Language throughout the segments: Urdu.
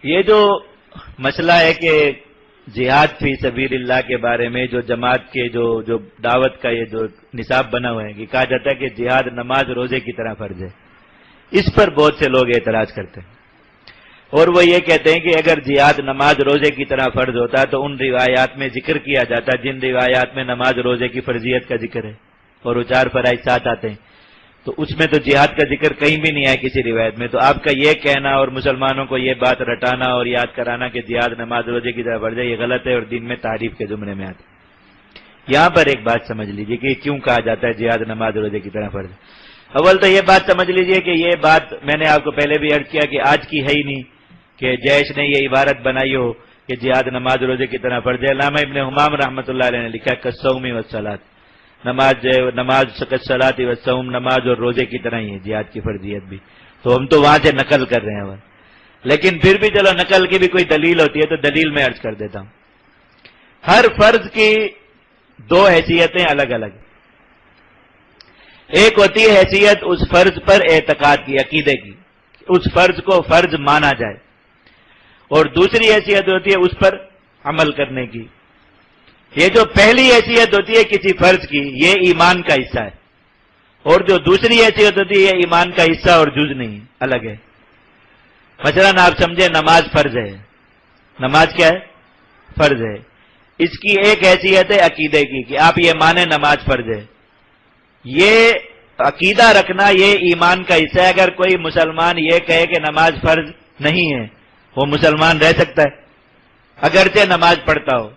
یہ جو مسئلہ ہے کہ جہاد فی سبیل اللہ کے بارے میں جو جماعت کے جو دعوت کا یہ جو نصاب بنا ہوا ہے کہ کہا جاتا ہے کہ جہاد نماز روزے کی طرح فرض ہے، اس پر بہت سے لوگ اعتراض کرتے ہیں، اور وہ یہ کہتے ہیں کہ اگر جہاد نماز روزے کی طرح فرض ہوتا تو ان روایات میں ذکر کیا جاتا جن روایات میں نماز روزے کی فرضیت کا ذکر ہے، اور وہ 4 فرائض ساتھ آتے ہیں، تو اس میں تو جہاد کا ذکر کہیں بھی نہیں ہے کسی روایت میں۔ تو آپ کا یہ کہنا اور مسلمانوں کو یہ بات رٹانا اور یاد کرانا کہ جہاد نماز روزے کی طرح فرض ہے، یہ غلط ہے اور دین میں تعریف کے زمرے میں آتا ہے۔ یہاں پر ایک بات سمجھ لیجئے کہ کیوں کہا جاتا ہے جہاد نماز روزے کی طرح فرض ہے۔ اول تو یہ بات سمجھ لیجئے کہ یہ بات میں نے آپ کو پہلے بھی عرض کیا کہ آج کی ہے ہی نہیں کہ جیش نے یہ عبارت بنائی ہو کہ جہاد نماز روزے کی طرح فرض ہے۔ علامہ ابن حمام رحمۃ اللہ علیہ نے لکھا کالصوم والصلاۃ، نماز کالصلاۃ والصوم، نماز اور روزے کی طرح ہی ہے جہاد کی فرضیت بھی۔ تو ہم تو وہاں سے نقل کر رہے ہیں، لیکن پھر بھی چلو نقل کی بھی کوئی دلیل ہوتی ہے تو دلیل میں عرض کر دیتا ہوں۔ ہر فرض کی 2 حیثیتیں الگ الگ، ایک ہوتی ہے حیثیت اس فرض پر اعتقاد کی، عقیدے کی، اس فرض کو فرض مانا جائے، اور دوسری حیثیت ہوتی ہے اس پر عمل کرنے کی۔ یہ جو پہلی حیثیت ہوتی ہے کسی فرض کی یہ ایمان کا حصہ ہے، اور جو دوسری حیثیت ہوتی ہے یہ ایمان کا حصہ اور جز نہیں، الگ ہے۔ مثلا آپ سمجھے نماز فرض ہے، نماز کیا ہے؟ فرض ہے۔ اس کی ایک حیثیت ہے عقیدے کی کہ آپ یہ مانیں نماز فرض ہے، یہ عقیدہ رکھنا یہ ایمان کا حصہ ہے۔ اگر کوئی مسلمان یہ کہے کہ نماز فرض نہیں ہے، وہ مسلمان رہ سکتا ہے؟ اگرچہ نماز پڑھتا ہو،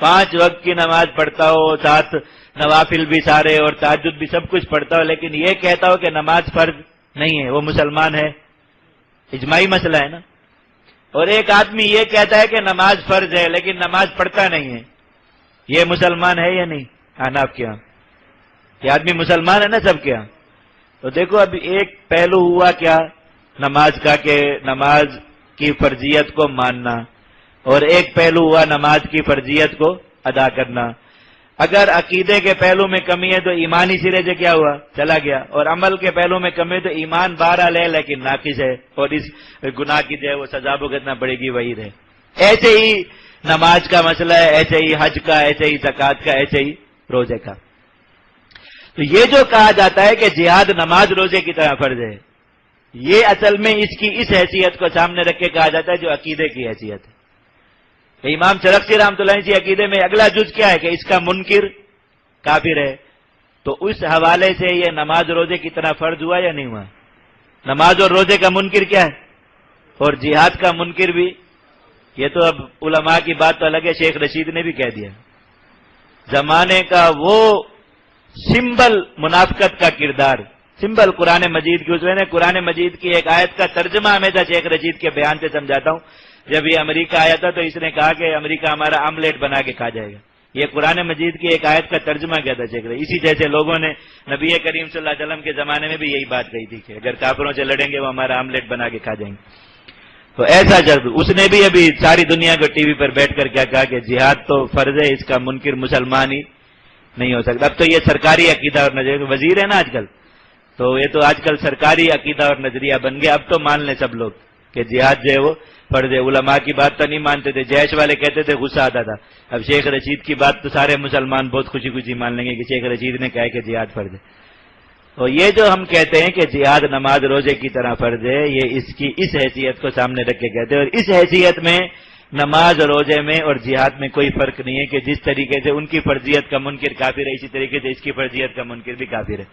5 وقت کی نماز پڑھتا ہو، 7 نوافل بھی سارے اور تہجد بھی سب کچھ پڑھتا ہو، لیکن یہ کہتا ہو کہ نماز فرض نہیں ہے، وہ مسلمان ہے؟ اجماعی مسئلہ ہے نا۔ اور ایک آدمی یہ کہتا ہے کہ نماز فرض ہے لیکن نماز پڑھتا نہیں ہے، یہ مسلمان ہے یا نہیں؟ آپ کے ہاں یہ آدمی مسلمان ہے نا سب کے ہاں۔ تو دیکھو اب ایک پہلو ہوا کیا نماز کا کہ نماز کی فرضیت کو ماننا، اور ایک پہلو ہوا نماز کی فرضیت کو ادا کرنا۔ اگر عقیدے کے پہلو میں کمی ہے تو ایمانی سرے سے کیا ہوا؟ چلا گیا، اور عمل کے پہلو میں کمی ہے تو ایمان بہرحال ہے لیکن ناقص ہے، اور اس گناہ کی جو ہے وہ سزا بھگتنا پڑے گی، وعید ہے۔ ایسے ہی نماز کا مسئلہ ہے، ایسے ہی حج کا، ایسے ہی زکوٰۃ کا، ایسے ہی روزے کا۔ تو یہ جو کہا جاتا ہے کہ جہاد نماز روزے کی طرح فرض ہے، یہ اصل میں اس کی اس حیثیت کو سامنے رکھ کے کہا جاتا ہے جو عقیدے کی حیثیت ہے۔ امام چرخسی رحمۃ اللہ علیہ عقیدے میں اگلا جز کیا ہے کہ اس کا منکر کافر ہے، تو اس حوالے سے یہ نماز روزے کی طرح فرض ہوا یا نہیں ہوا؟ نماز اور روزے کا منکر کیا ہے، اور جہاد کا منکر بھی۔ یہ تو اب علماء کی بات تو الگ ہے، شیخ رشید نے بھی کہہ دیا، زمانے کا وہ سمبل منافقت کا کردار، سمبل قرآن مجید کی، اس میں نے قرآن مجید کی ایک آیت کا ترجمہ ہمیشہ شیخ رشید کے بیان سے سمجھاتا ہوں۔ جب یہ امریکہ آیا تھا تو اس نے کہا کہ امریکہ ہمارا آملیٹ بنا کے کھا جائے گا، یہ قرآن مجید کی ایک آیت کا ترجمہ کیا تھا شیخ رشید۔ اسی جیسے لوگوں نے نبی کریم صلی اللہ علیہ وسلم کے زمانے میں بھی یہی بات کہی تھی کہ اگر کافروں سے لڑیں گے وہ ہمارا آملیٹ بنا کے کھا جائیں گے۔ تو ایسا جب اس نے بھی ابھی ساری دنیا کو ٹی وی پر بیٹھ کر کیا کہا کہ جہاد تو فرض ہے، اس کا منکر مسلمان ہی نہیں ہو سکتا۔ اب تو یہ سرکاری عقیدہ اور نظریہ، وزیر ہے نا آج کل، تو یہ تو آج کل سرکاری عقیدہ اور نظریہ بن گیا، اب تو مان لیں سب لوگ کہ جہاد جو ہے وہ فرض ہے۔ علماء کی بات تو نہیں مانتے تھے، جیش والے کہتے تھے، غصہ آتا تھا۔ اب شیخ رشید کی بات تو سارے مسلمان بہت خوشی خوشی مان لیں گے کہ شیخ رشید نے کہا کہ جہاد فرض ہے۔ اور یہ جو ہم کہتے ہیں کہ جہاد نماز روزے کی طرح فرض ہے، یہ اس کی اس حیثیت کو سامنے رکھ کے کہتے ہیں، اور اس حیثیت میں نماز روزے میں اور جہاد میں کوئی فرق نہیں ہے کہ جس طریقے سے ان کی فرضیت کا منکر کافر ہے اسی طریقے سے اس کی فرضیت کا منکر بھی کافر ہے۔